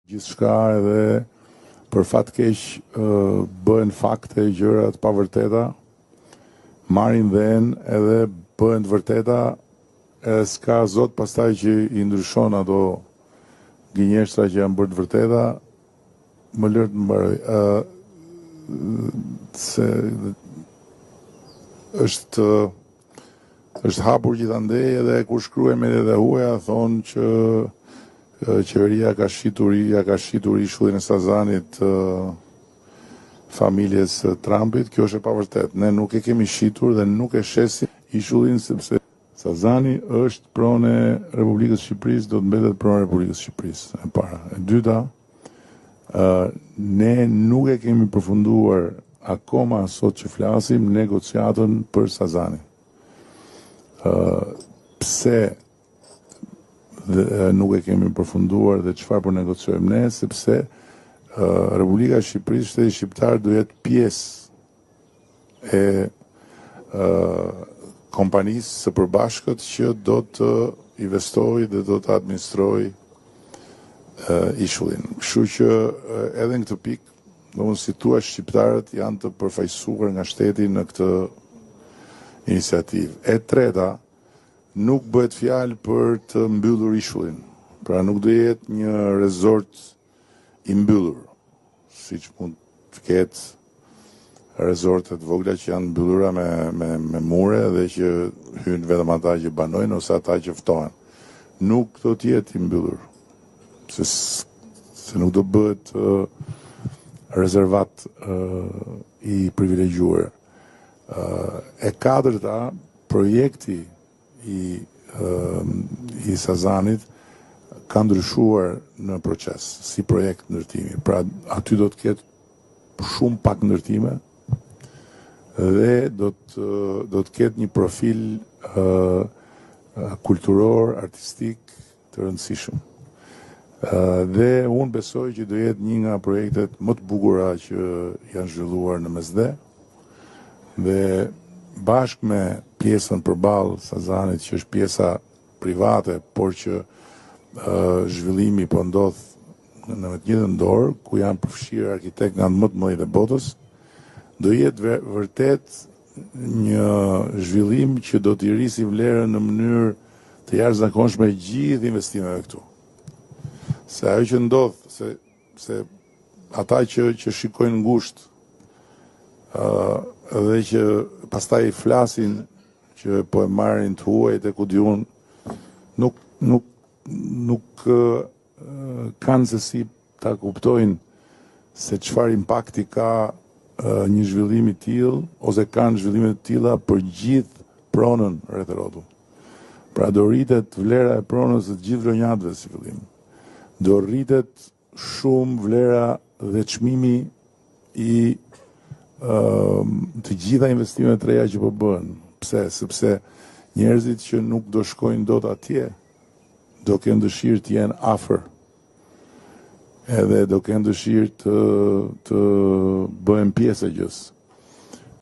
Gjithçka edhe për fat keq bëhen fakte gjëra të pavërteta, marrin vend edhe bëhen të vërteta, edhe s'ka zot pastaj që i ndryshon ato gënjeshtra që janë bërë të vërteta, më lër të mbaroj. Se është hapur gjithandej edhe kur shkruaj mediat e huaja thonë që qeveria ka shitur ishullin e Sazanit familjes Trumpit. Kjo është e pavërtet. Ne nuk e kemi shitur dhe nuk e shesim ishullin sepse Sazani është pronë e Republikës Shqipërisë, do të mbetet pronë e Republikës Shqipërisë. E para. E dyta, ne nuk e kemi përfunduar akoma sot që flasim negociatën për Sazanin. Pse nuk e kemi përfunduar dhe çfarë po negociojmë ne, sepse Republika e Shqipërisë, Shteti shqiptar do jetë pjesë e kompanisë së përbashkët që do të investojë dhe do të administrojë ishullin. Kështu që edhe në këtë pikë, domosdoshmë si thua, shqiptarët janë të përfaqësuar nga shteti në këtë iniciativë. E treta, nuk bëhet fjalë për të mbyllur ishullin. Pra nuk do jetë një resort i mbyllur, siç mund të ketë resortet vogla që janë mbyllura me mure dhe që hynë vetëm ata që banojnë ose ata që ftohen. Nuk do të jetë i mbyllur, se nuk do bëhet rezervat i privilegjuar. E katërta, projekti i Sazanit ka ndryshuar në proces si projekt ndërtimi. Pra aty do të ketë shumë pak ndërtime dhe do të ketë një profil kulturor, artistik të rëndësishëm. Dhe unë besoj që do jetë një nga projektet më të bukura që janë zhvilluar në Mesdhe, dhe bashkë me pjesën përballë Sazanit, që është pjesa private, por që zhvillimi po ndodh në të njëjtën dorë, ku janë përfshirë arkitektë nga më të mëdhenj të botës, do jetë vërtet një zhvillim që do t'i rrisi vlerën në mënyrë të jashtëzakonshme gjithë investimeve këtu. Se ajo që ndodh, se ata që shikojnë ngushtë dhe që pastaj flasin që po e marrin të huajt e ku diun, nuk kanë se si ta kuptojnë se çfarë impakti ka një zhvillim i tillë, ose kanë zhvillime të tilla për gjithë pronën rreth rrotull. Pra do rritet vlera e pronës së gjithë vlonjatëve si fillim. Do rritet shumë vlera dhe çmimi i të gjitha investimet të reja që po bëhen. Pse? Sepse njerëzit që nuk do shkojnë dot atje, do kenë dëshirë të jenë afër. Edhe do kenë dëshirë të bëhen pjesë e gjës.